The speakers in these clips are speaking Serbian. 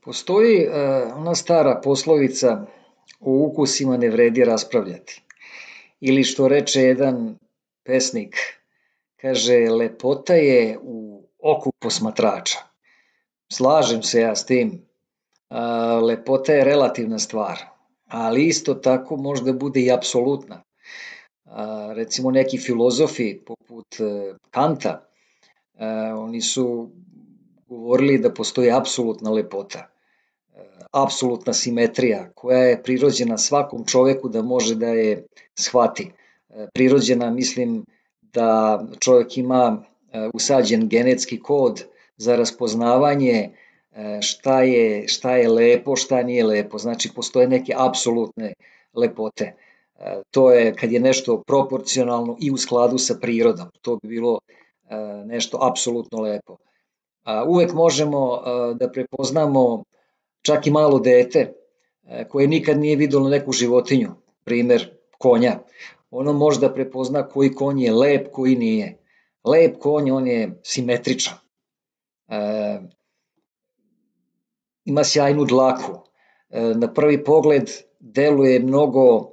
Postoji ona stara poslovica o ukusima ne vredi raspravljati. Ili što reče jedan pesnik, kaže lepota je u oku posmatrača. Slažem se ja s tim, lepota je relativna stvar, ali isto tako možda bude i apsolutna. Recimo neki filozofi poput Kanta, oni su govorili da postoji apsolutna lepota, apsolutna simetrija koja je prirođena svakom čoveku da može da je shvati. Prirođena, mislim da čovjek ima usađen genetski kod za raspoznavanje šta je lepo, šta nije lepo. Znači postoje neke apsolutne lepote. To je kad je nešto proporcionalno i u skladu sa prirodom. To bi bilo nešto apsolutno lepo. Uvek možemo da prepoznamo čak i malo dete koje nikad nije videlo neku životinju, primer konja. Ono može da prepozna koji konj je lep, koji nije. Lep konj, on je simetričan. Ima sjajnu dlaku. Na prvi pogled deluje mnogo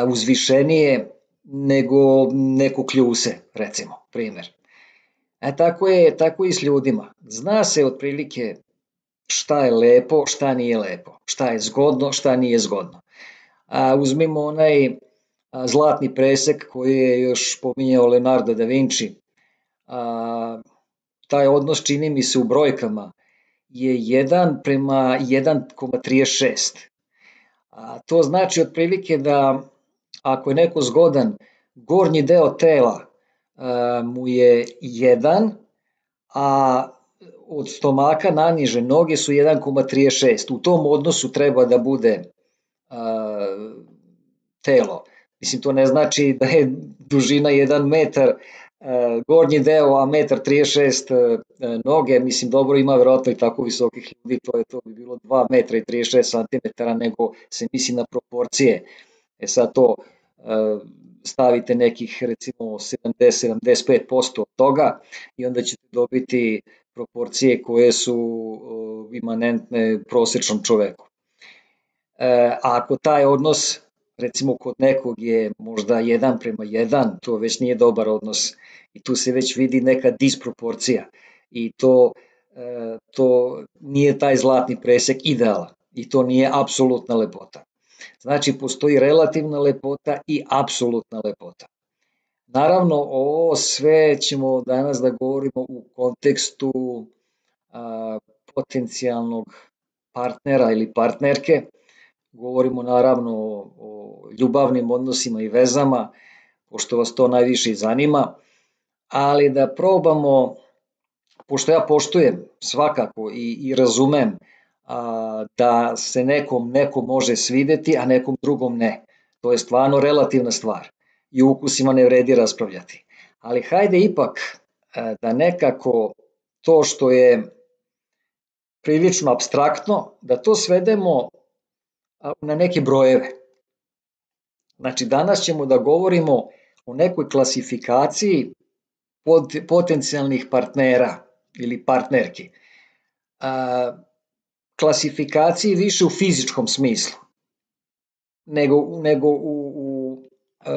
uzvišenije nego neko kljuse, recimo, primer. Tako je i s ljudima. Zna se otprilike šta je lepo, šta nije lepo, šta je zgodno, šta nije zgodno. Uzmimo onaj zlatni presek koji je još pominjao Leonardo da Vinci. Taj odnos, čini mi se u brojkama, je 1:1,36. To znači otprilike da ako je neko zgodan, gornji deo tela mu je 1, a od stomaka naniže noge su 1,36. U tom odnosu treba da bude telo. Mislim, to ne znači da je dužina 1 metar gornji deo, a 1,36 m noge. Mislim, dobro, ima verovatno i tako visokih ljudi, to bi bilo 2,36 m, nego se misli na proporcije. Sad to stavite nekih recimo 70-75% od toga i onda ćete dobiti proporcije koje su imanentne prosečnom čoveku. A ako taj odnos recimo kod nekog je možda 1:1, to već nije dobar odnos i tu se već vidi neka disproporcija i to nije taj zlatni presek idealan i to nije apsolutna lepota. Znači postoji relativna lepota i apsolutna lepota. Naravno, ovo sve ćemo danas da govorimo u kontekstu potencijalnog partnera ili partnerke. Govorimo naravno o ljubavnim odnosima i vezama, pošto vas to najviše i zanima, ali da probamo, pošto ja poštujem svakako i razumem da se nekom može svideti, a nekom drugom ne. To je stvarno relativna stvar i o ukusima ne vredi raspravljati. Ali hajde ipak da nekako to što je prilično apstraktno, da to svedemo na neke brojeve. Znači danas ćemo da govorimo o nekoj klasifikaciji potencijalnih partnera ili partnerki. Klasifikaciji više u fizičkom smislu nego u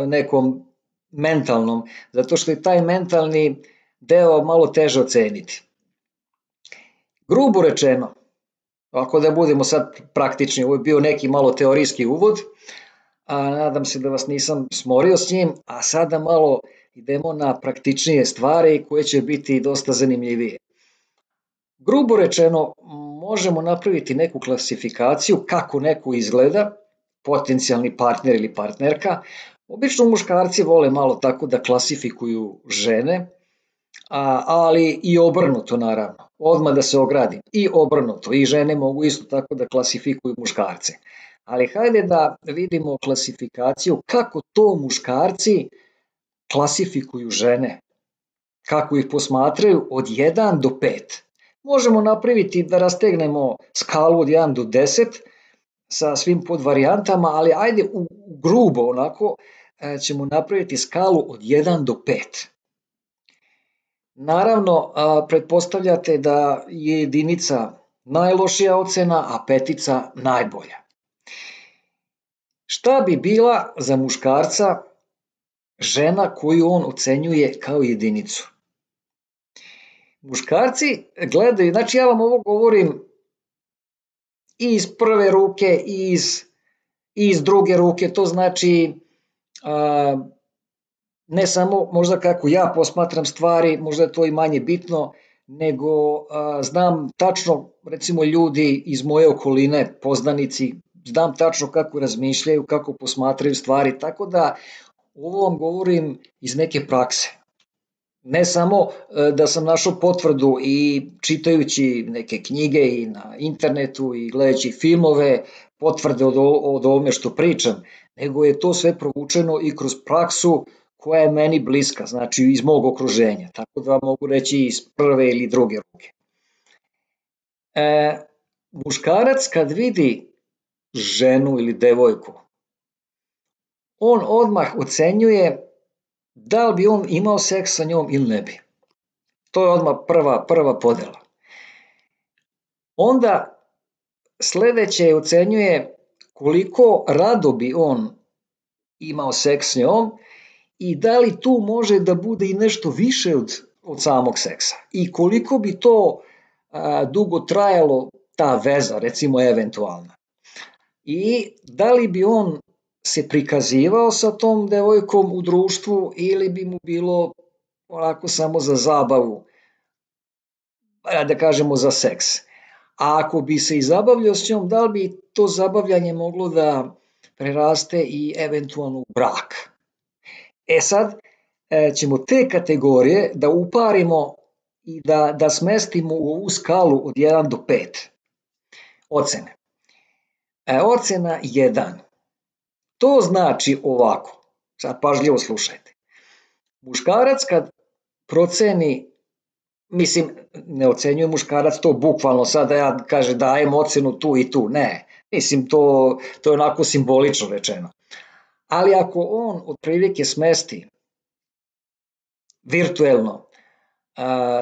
nekom mentalnom, zato što je taj mentalni deo malo teže oceniti. Grubo rečeno, ako da budemo sad praktični, ovo je bio neki malo teorijski uvod, a nadam se da vas nisam smorio s njim, a sada malo idemo na praktičnije stvari koje će biti dosta zanimljivije. Grubo rečeno, možemo napraviti neku klasifikaciju kako neko izgleda, potencijalni partner ili partnerka. Obično muškarci vole malo tako da klasifikuju žene, ali i obrnuto naravno. Odmah da se ogradim, i obrnuto, i žene mogu isto tako da klasifikuju muškarce. Ali hajde da vidimo klasifikaciju kako to muškarci klasifikuju žene, kako ih posmatraju od 1 do 5. Možemo napraviti da rastegnemo skalu od 1 do 10 sa svim podvarijantama, ali ajde u grubo onako ćemo napraviti skalu od 1 do 5. Naravno, pretpostavljate da je jedinica najlošija ocena, a 5 najbolja. Šta bi bila za muškarca žena koju on ocenjuje kao jedinicu? Muškarci gledaju, znači ja vam ovo govorim i iz prve ruke i iz druge ruke, to znači ne samo možda kako ja posmatram stvari, možda je to i manje bitno, nego znam tačno, recimo ljudi iz moje okoline, poznanici, znam tačno kako razmišljaju, kako posmatraju stvari, tako da ovo vam govorim iz neke prakse. Ne samo da sam našao potvrdu i čitajući neke knjige i na internetu i gledajući filmove, potvrde od ovome što pričam, nego je to sve provučeno i kroz praksu koja je meni bliska, znači iz mog okruženja, tako da mogu reći iz prve ili druge ruke. Muškarac kad vidi ženu ili devojku, on odmah ocenjuje da li bi on imao seks sa njom ili ne bi. To je odmah prva podela. Onda sledeće ocenjuje koliko rado bi on imao seks s njom i da li tu može da bude i nešto više od samog seksa. I koliko bi to dugo trajalo ta veza, recimo eventualna. I da li bi on se prikazivao sa tom devojkom u društvu ili bi mu bilo onako samo za zabavu, da kažemo za seks. A ako bi se i zabavljao s njom, da li bi to zabavljanje moglo da preraste i eventualno u brak. Sad ćemo te kategorije da uparimo i da smestimo u ovu skalu od 1 do 5 ocene. Ocena 1. To znači ovako, sad pažljivo slušajte. Muškarac kad proceni, mislim ne ocenjuje muškarac to bukvalno sad da ja kaže dajem ocenu tu i tu, ne, mislim to je onako simbolično rečeno. Ali ako on otprilike smesti virtuelno,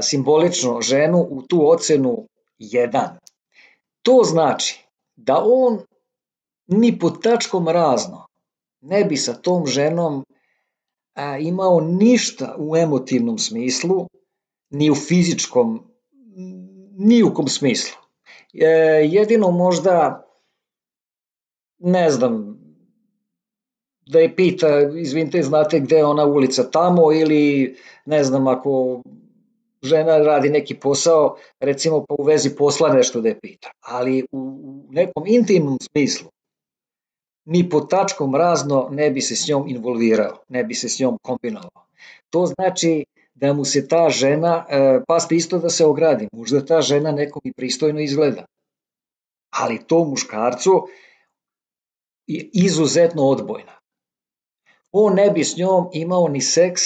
simbolično ženu u tu ocenu 1, to znači da on ni pod tačkom razno ne bi sa tom ženom imao ništa u emotivnom smislu, ni u fizičkom, ni u kom smislu. Jedino možda, ne znam, da je pita, izvinite, znate gde je ona ulica tamo ili ne znam ako žena radi neki posao, recimo pa u vezi posla nešto da je pita, ali u nekom intimnom smislu ni pod tačkom razno ne bi se s njom involvirao, ne bi se s njom kombinovao. To znači da mu se ta žena, pazite isto da se ogradi, možda ta žena nekom i pristojno izgleda, ali to muškarcu je izuzetno odbojna. On ne bi s njom imao ni seks,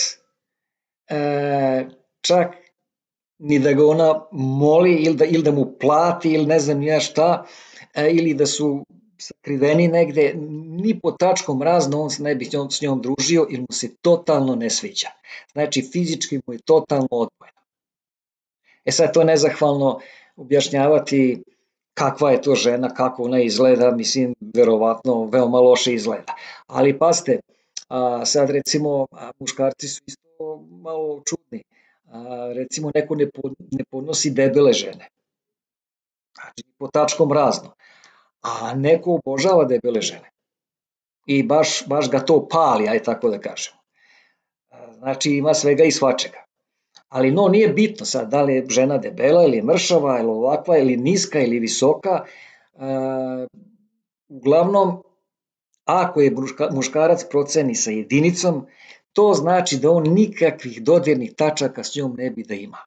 čak ni da ga ona moli ili da mu plati ili ne znam ja šta, ili da su sakriveni negde, ni pod tačkom razno on se ne bi s njom družio ili mu se totalno ne sviđa. Znači fizički mu je totalno odbojno. Sad to je nezahvalno objašnjavati kakva je to žena, kako ona izgleda, mislim verovatno veoma loše izgleda. Ali pazite, sad recimo muškarci su isto malo čudni. Recimo neko ne podnosi debele žene. Znači pod tačkom razno. A neko obožava debele žene. I baš ga to pali, aj tako da kažemo. Znači ima svega i svačega. Ali no nije bitno sad da li je žena debela ili mršava ili ovakva ili niska ili visoka. Uglavnom, ako je muškarac proceni sa jedinicom, to znači da on nikakvih dodirnih tačaka s njom ne bi da ima.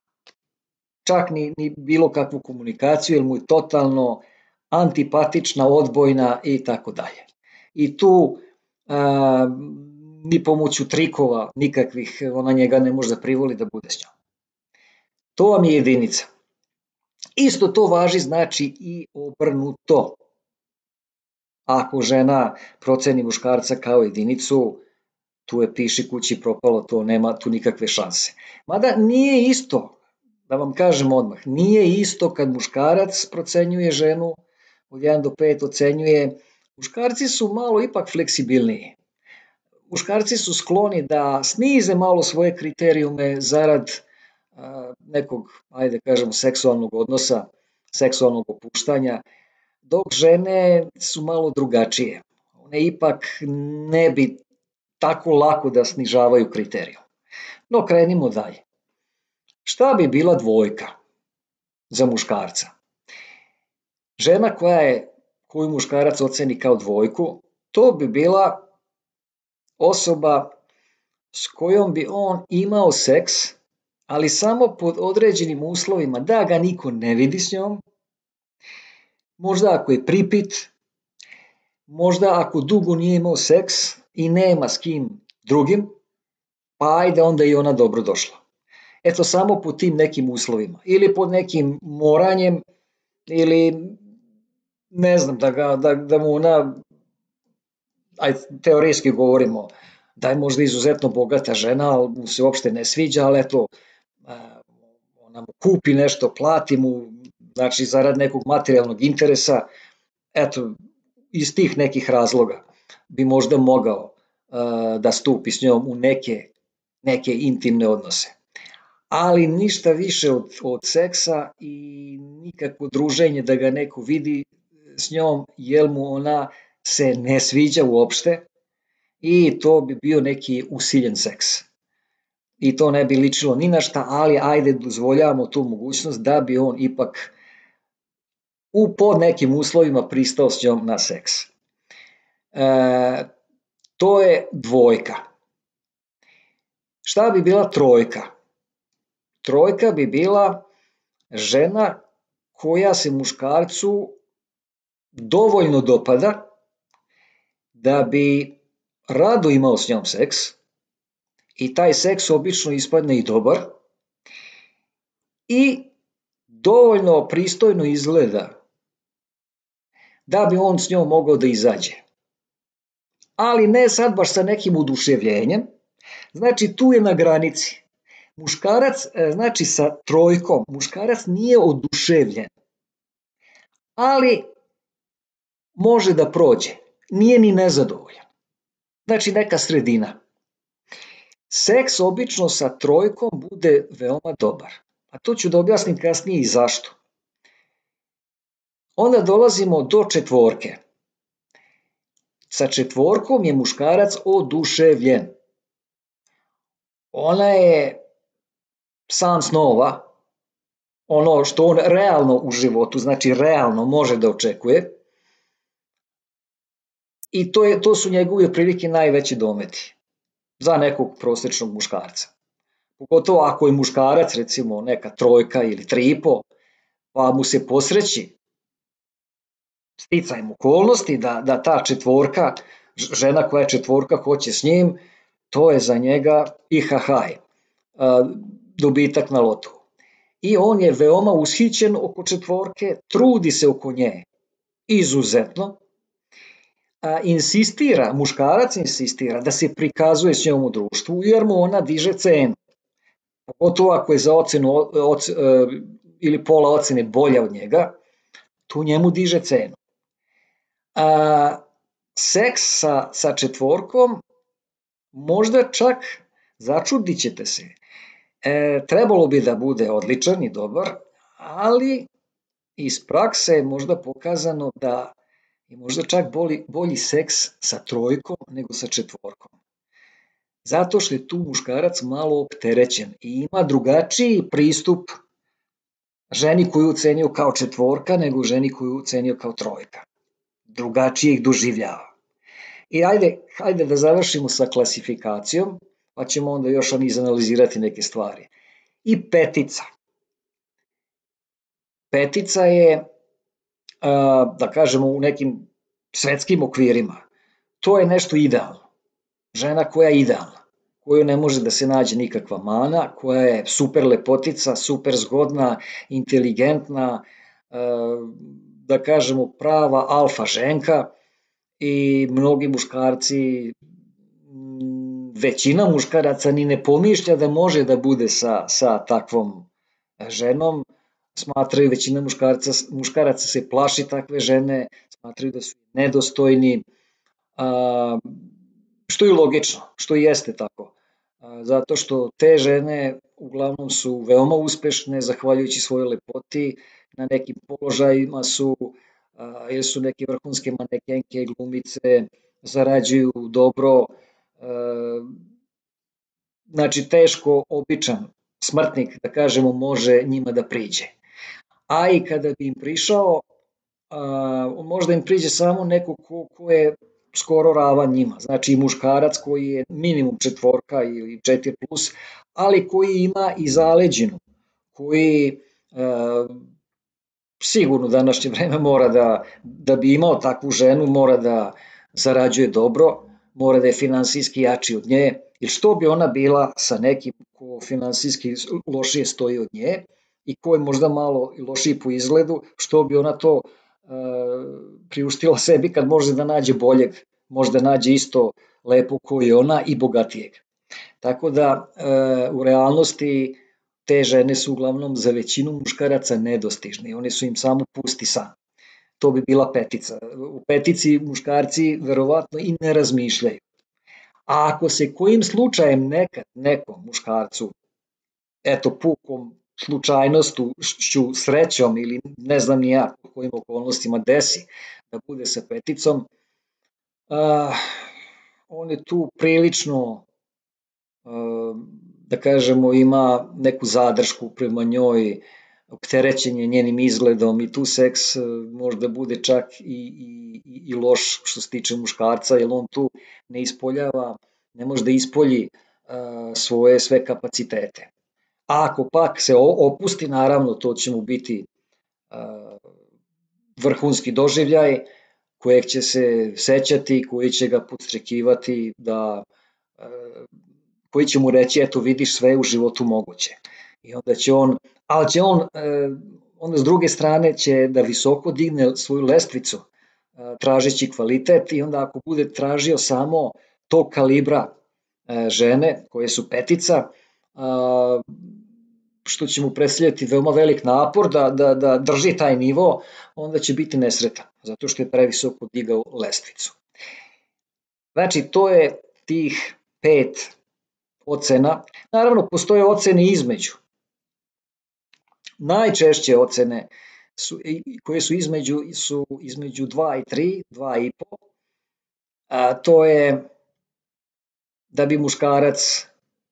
Čak ni bilo kakvu komunikaciju, jer mu je totalno antipatična, odbojna i tako dalje. I tu ni pomoću trikova nikakvih, ona njega ne može da privoli da bude s njom. To vam je jedinica. Isto to važi znači i obrnuto. Ako žena proceni muškarca kao jedinicu, tu je piši kući propalo, to nema tu nikakve šanse. Mada nije isto da vam kažem odmah, nije isto kad muškarac procenjuje ženu, od 1 do 5 ocenjuje, muškarci su malo ipak fleksibilniji. Muškarci su skloni da snize malo svoje kriterijume zarad nekog, ajde kažemo, seksualnog odnosa, seksualnog opuštanja, dok žene su malo drugačije. One ipak ne bi tako lako da snižavaju kriterijum. No, krenimo dalje. Šta bi bila dvojka za muškarca? Žena koju muškarac oceni kao dvojku, to bi bila osoba s kojom bi on imao seks, ali samo pod određenim uslovima, da ga niko ne vidi s njom, možda ako je pripit, možda ako dugo nije imao seks i nema s kim drugim, pa ajde onda i ona dobro došla. Eto, samo pod tim nekim uslovima ili pod nekim moranjem ili ne znam, da mu ona, ajde, teorijski govorimo, da je možda izuzetno bogata žena, ali mu se uopšte ne sviđa, ali eto, ona mu kupi nešto, plati mu, znači zarad nekog materijalnog interesa, eto, iz tih nekih razloga bi možda mogao da stupi s njom u neke intimne odnose. Ali ništa više od seksa i nikakvo druženje da ga neko vidi s njom, jer mu ona se ne sviđa uopšte i to bi bio neki usiljen seks. I to ne bi ličilo ni na šta, ali ajde dozvoljavamo tu mogućnost da bi on ipak pod nekim uslovima pristao s njom na seks. To je dvojka. Šta bi bila trojka? Trojka bi bila žena koja se muškarcu dovoljno dopada da bi rado imao s njom seks i taj seks obično ispadne i dobar i dovoljno pristojno izgleda da bi on s njom mogao da izađe. Ali ne sad baš sa nekim oduševljenjem, znači tu je na granici. Muškarac, znači sa trojkom, muškarac nije oduševljen, ali može da prođe, nije ni nezadovoljan. Znači neka sredina. Seks obično sa trojkom bude veoma dobar, a to ću da objasnim kasnije i zašto. Onda dolazimo do četvorke. Sa četvorkom je muškarac oduševljen. Ona je san snova, ono što on realno u životu, znači realno može da očekuje, i to su njegovi otprilike najveći dometi za nekog prosečnog muškarca. Pogotovo ako je muškarac, recimo neka trojka ili 3,5, pa mu se posreći sticajem okolnosti da ta četvorka, žena koja je četvorka hoće s njim, to je za njega ihahaj, dobitak na lotu. I on je veoma ushićen oko četvorke, trudi se oko nje izuzetno, muškarac insistira da se prikazuje s njom u društvu jer mu ona diže cenu. Pogotovo ako je za ocenu ili pola ocene bolja od njega, tu njemu diže cenu. Seks sa četvorkom, možda čak, začudit ćete se, trebalo bi da bude odličan i dobar, ali iz prakse je možda pokazano da je možda čak bolji seks sa trojkom nego sa četvorkom. Zato što je tu muškarac malo opterećen i ima drugačiji pristup ženi koju ocenio kao četvorka nego ženi koju ocenio kao trojka. Drugačije ih doživljava. I ajde da završimo sa klasifikacijom, pa ćemo onda još izanalizirati neke stvari. I petica. Petica je, da kažemo, u nekim svetskim okvirima, to je nešto idealno. Žena koja je idealna, koju ne može da se nađe nikakva mana, koja je super lepotica, super zgodna, inteligentna, da kažemo prava alfa ženka, i mnogi muškarci, većina muškaraca ni ne pomišlja da može da bude sa takvom ženom, smatraju, većina muškaraca se plaši takve žene, smatraju da su nedostojni, što je logično, što i jeste tako. Zato što te žene uglavnom su veoma uspešne zahvaljujući svojoj lepoti, na nekim položajima su, ili su neke vrhunske manekenke, glumice, zarađuju dobro, znači teško običan smrtnik, da kažemo, može njima da priđe. A i kada bi im prišao, možda im priđe samo neko ko je skoro ravan njima, znači muškarac koji je minimum 4 ili 4+, ali koji ima i zaleđinu, koji sigurno u današnje vreme mora da bi imao takvu ženu, mora da zarađuje dobro, mora da je finansijski jači od nje, jer što bi ona bila sa nekim ko finansijski lošije stoji od nje i ko je možda malo lošiji po izgledu, što bi ona to priuštila sebi kad može da nađe boljeg, može da nađe isto lepo ko i ona i bogatijeg. Tako da u realnosti te žene su uglavnom za većinu muškaraca nedostižne, one su im samo pusti san. To bi bila petica. U petici muškarci verovatno i ne razmišljaju. A ako se kojim slučajem nekad nekom muškarcu, eto pukom slučajnošću, srećom ili ne znam ni ja u kojim okolnostima desi da bude sa peticom, on je tu prilično, da kažemo, ima neku zadršku prema njoj, opterećen je njenim izgledom i tu seks možda bude čak i loš što se tiče muškarca, jer on tu ne ispoljava, ne može da ispolji svoje sve kapacitete. A ako pak se opusti, naravno to će mu biti vrhunski doživljaj kojeg će se sećati, koji će ga podstrekivati koji će mu reći eto vidiš sve u životu moguće. I onda će on, ali će on onda s druge strane će da visoko digne svoju lestvicu tražeći kvalitet i onda ako bude tražio samo tog kalibra žene koje su petica, što će mu predstavljati veoma velik napor da drži taj nivo, onda će biti nesretan, zato što je previsoko digao lestvicu. Znači, to je tih 5 ocena. Naravno, postoje ocene između. Najčešće ocene koje su između 2 i 3, 2,5. To je da bi muškarac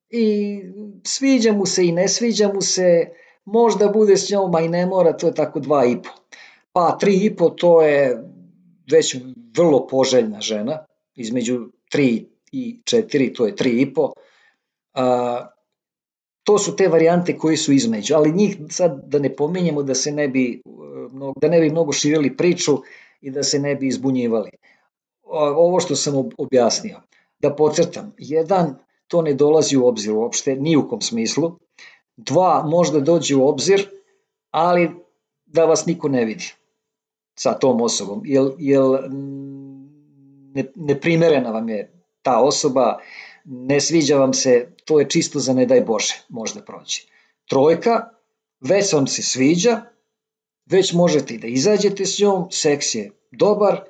i sviđa mu se i ne sviđa mu se, možda bude s njom, a i ne mora, to je tako 2,5. Pa 3,5 to je već vrlo poželjna žena, između 3 i 4 to je 3,5. To su te varijante koje su između, ali njih sad da ne pominjemo da ne bi mnogo širili priču i da se ne bi izbunjivali. Ovo što sam objasnio, da podcrtam, 1, to ne dolazi u obzir uopšte, ni u kom smislu, 2, možda dođe u obzir, ali da vas niko ne vidi sa tom osobom, jer neprimerena vam je ta osoba, ne sviđa vam se, to je čisto za ne daj Bože, možda prođe. 3, već vam se sviđa, već možete i da izađete s njom, seks je dobar,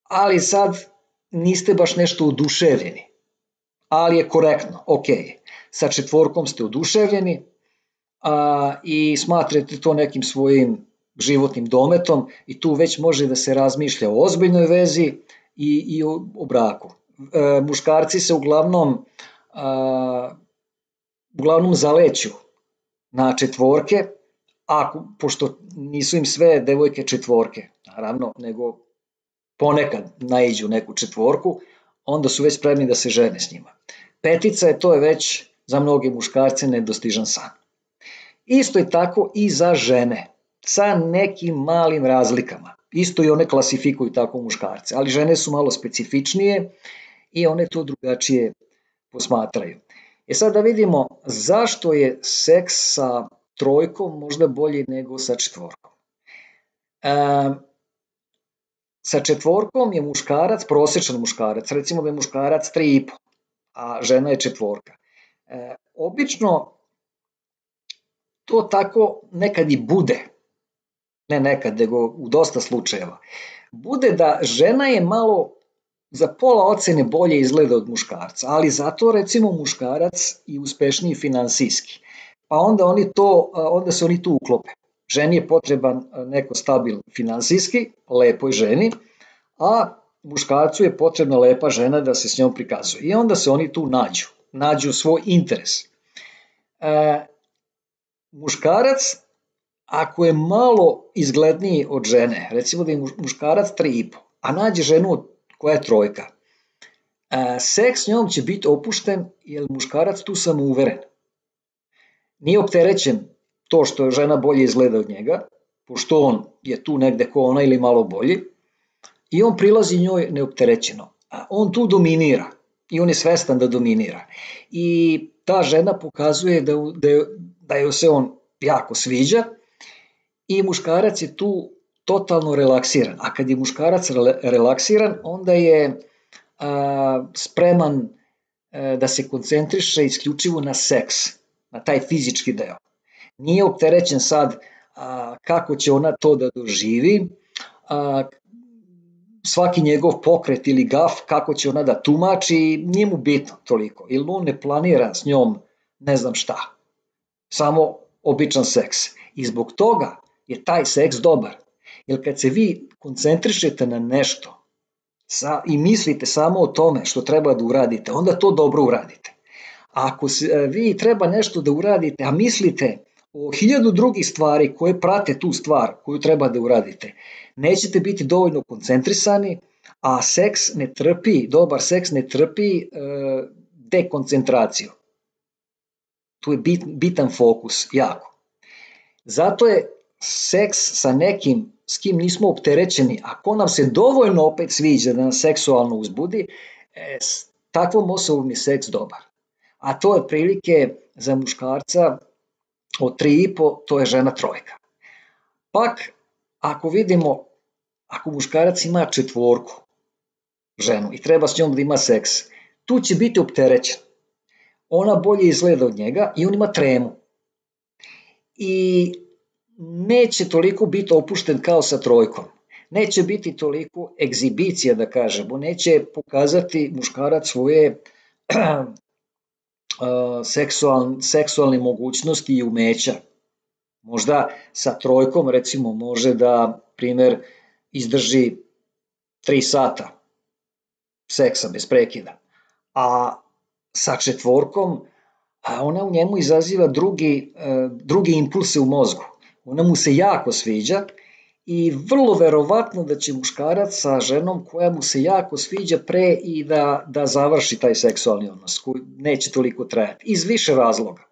ali sad niste baš nešto oduševljeni, ali je korektno, ok. Sa 4 ste oduševljeni i smatrate to nekim svojim životnim dometom i tu već može da se razmišlja o ozbiljnoj vezi i o braku. Muškarci se uglavnom zaleću na 4, pošto nisu im sve devojke 4, naravno, nego ponekad naiđu neku 4, onda su već spremni da se žene s njima. 5 to je već za mnoge muškarce nedostižan san. Isto je tako i za žene, sa nekim malim razlikama. Isto i one klasifikuju tako muškarce, ali žene su malo specifičnije i one to drugačije posmatraju. Sad da vidimo zašto je seks sa 3 možda bolji nego sa 4. Sa 4 je muškarac, prosečan muškarac, recimo da je muškarac 3,5, a žena je 4. Obično to tako nekad i bude, ne nekad, nego u dosta slučajeva, bude da žena je malo za pola ocene bolje izgleda od muškarca, ali zato recimo muškarac i uspešniji finansijski, pa onda se oni tu uklope. Ženi je potreban neko stabilan finansijski, lepoj ženi, a muškarcu je potrebna lepa žena da se s njom prikazuje. I onda se oni tu nađu svoj interes. Muškarac, ako je malo izgledniji od žene, recimo da je muškarac 3,5, a nađe ženu koja je 3, seks s njom će biti opušten jer muškarac tu samouveren. Nije opterećen to što žena bolje izgleda od njega, pošto on je tu negde ko ona ili malo bolji, i on prilazi njoj neopterećeno. On tu dominira i on je svestan da dominira. I ta žena pokazuje da joj se on jako sviđa i muškarac je tu totalno relaksiran. A kad je muškarac relaksiran, onda je spreman da se koncentriše isključivo na seks, na taj fizički deo. Nije opterećen sad kako će ona to da doživi, svaki njegov pokret ili gaf, kako će ona da tumači, nije mu bitno toliko, jer on ne planira s njom ne znam šta, samo običan seks. I zbog toga je taj seks dobar, jer kad se vi koncentrišete na nešto i mislite samo o tome što treba da uradite, onda to dobro uradite. Ako vi treba nešto da uradite, a mislite o 1000 drugih stvari koje prate tu stvar koju treba da uradite, nećete biti dovoljno koncentrisani, a dobar seks ne trpi dekoncentraciju. Tu je bitan fokus, jako. Zato je seks sa nekim s kim nismo opterećeni, ako nam se dovoljno opet sviđa da nas seksualno uzbudi, s takvom osobom je seks dobar. A to je prilike za muškarca od 3,5, to je žena 3. Pak, ako vidimo, ako muškarac ima 4 ženu i treba s njom da ima seks, tu će biti opterećen. Ona bolje izgleda od njega i on ima tremu. I neće toliko biti opušten kao sa 3. Neće biti toliko egzibicija, da kažemo, neće pokazati muškarac svoje seksualne mogućnosti i umeća. Možda sa 3 recimo može da, primer, izdrži 3 sata seksa bez prekida, a sa 4 ona u njemu izaziva drugi impulse u mozgu. Ona mu se jako sviđa i vrlo verovatno da će muškarac sa ženom koja mu se jako sviđa pre i da završi taj seksualni odnos koji neće toliko trajati. Iz više razloga.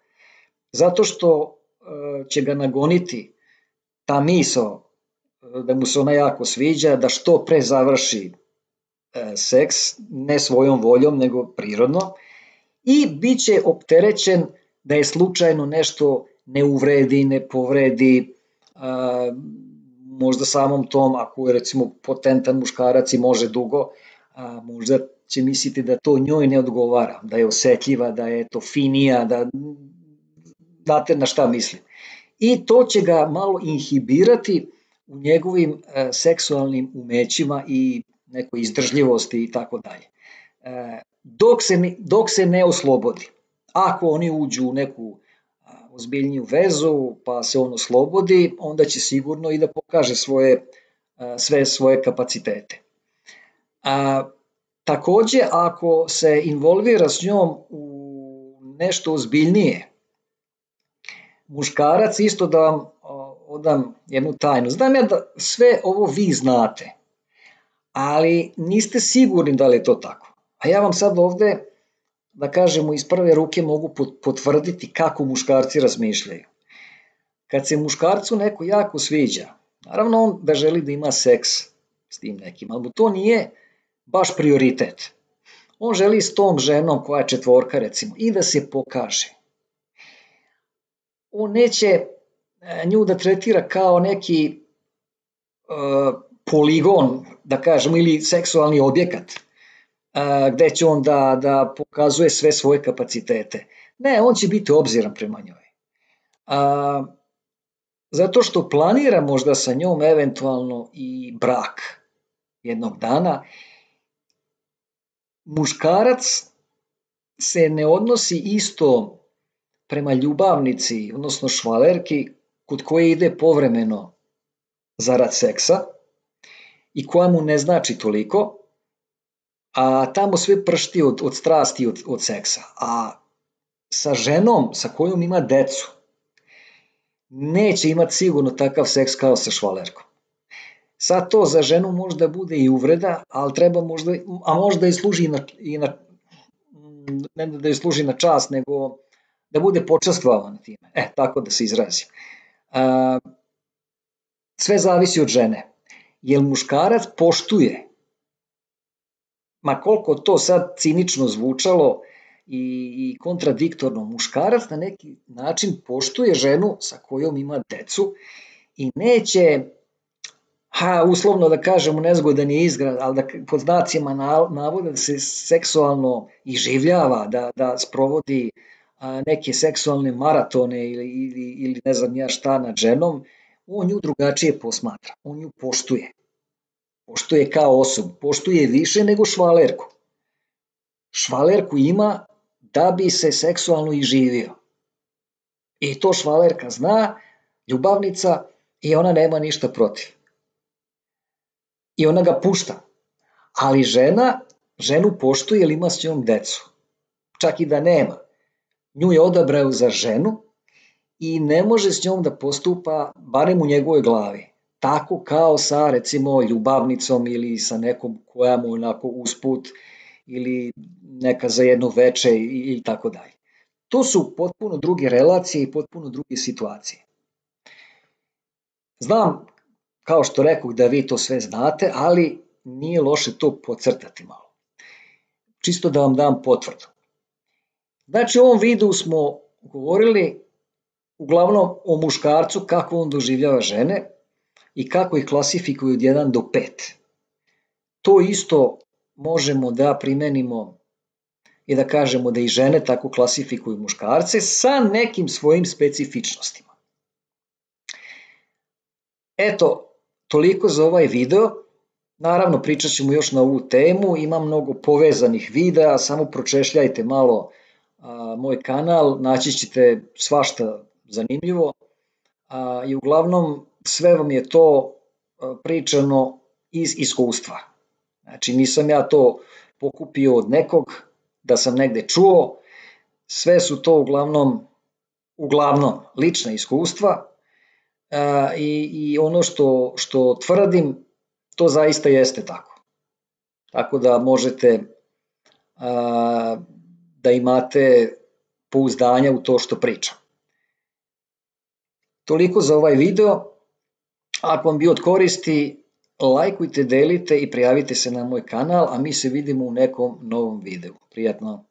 Zato što će ga nagoniti ta misao da mu se ona jako sviđa, da što pre završi seks, ne svojom voljom, nego prirodno, i bit će opterećen da je slučajno nešto ne uvredi, ne povredi, možda samom tom, ako je recimo potentan muškarac i može dugo, možda će misliti da to njoj ne odgovara, da je osetljiva, da je to finija, da znate na šta mislim. I to će ga malo inhibirati u njegovim seksualnim umećima i nekoj izdržljivosti i tako dalje. Dok se ne oslobodi. Ako oni uđu u neku ozbiljniju vezu, pa se on oslobodi, onda će sigurno i da pokaže sve svoje kapacitete. Takođe, ako se involvira s njom u nešto ozbiljnije, muškarac, isto da vam odam jednu tajnu, znam ja da sve ovo vi znate, ali niste sigurni da li je to tako. A ja vam sad ovde, da kažemo, iz prve ruke mogu potvrditi kako muškarci razmišljaju. Kad se muškarcu neko jako sviđa, naravno on da želi da ima seks s tim nekim, ali mu to nije baš prioritet. On želi s tom ženom koja je 4 recimo i da se pokaže. On neće nju da tretira kao neki poligon, da kažemo, ili seksualni objekat, gde će on da pokazuje sve svoje kapacitete. Ne, on će biti obziran prema njoj. zato što planira možda sa njom eventualno i brak jednog dana. Muškarac se ne odnosi isto prema ljubavnici, odnosno švalerki, kod koje ide povremeno zarad seksa i koja mu ne znači toliko, a tamo sve pršti od strasti, od seksa. A sa ženom sa kojom ima decu, neće imati sigurno takav seks kao sa švalerkom. Sad to za ženu možda bude i uvreda, ali treba možda, a možda i služi ne da joj služi na čast, nego da bude počastvovana time. Tako da se izrazim. Sve zavisi od žene. Jer muškarac poštuje, ma koliko to sad cinično zvučalo i kontradiktorno, muškarac na neki način poštuje ženu sa kojom ima decu i neće, uslovno da kažemo, nezgodan je izraz, ali da pod znacima navoda da se seksualno iživljava, da sprovodi neke seksualne maratone ili ne znam ja šta nad ženom, on nju drugačije posmatra, on nju poštuje. Poštuje kao osobu, poštuje više nego švalerku. Švalerku ima da bi se seksualno iživio. I to švalerka zna, ljubavnica, i ona nema ništa protiv. I ona ga pušta. Ali ženu poštuje jer ima s njom decu. Čak i da nema. Nju je odabrao za ženu i ne može s njom da postupa, barem u njegovoj glavi, tako kao sa, recimo, ljubavnicom ili sa nekom koja mu onako usput ili neka za jedno veče i tako dalje. To su potpuno druge relacije i potpuno druge situacije. Znam, kao što rekoh, da vi to sve znate, ali nije loše to podcrtati malo. Čisto da vam dam potvrdu. Znači, u ovom videu smo govorili uglavnom o muškarcu, kako on doživljava žene i kako ih klasifikuje od 1 do 5. To isto možemo da primenimo i da kažemo da i žene tako klasifikuju muškarce sa nekim svojim specifičnostima. Eto, toliko za ovaj video. Naravno, pričat ćemo još na ovu temu, ima mnogo povezanih videa, samo pročešljajte malo moj kanal, naći ćete svašta zanimljivo i uglavnom sve vam je to pričano iz iskustva. Znači, nisam ja to pokupio od nekog, da sam negde čuo, sve su to uglavnom lična iskustva i ono što tvrdim, to zaista jeste tako. Tako da možete da imate pouzdanja u to što pričam. Toliko za ovaj video. Ako vam bio od koristi, lajkujte, delite i prijavite se na moj kanal, a mi se vidimo u nekom novom videu. Prijatno!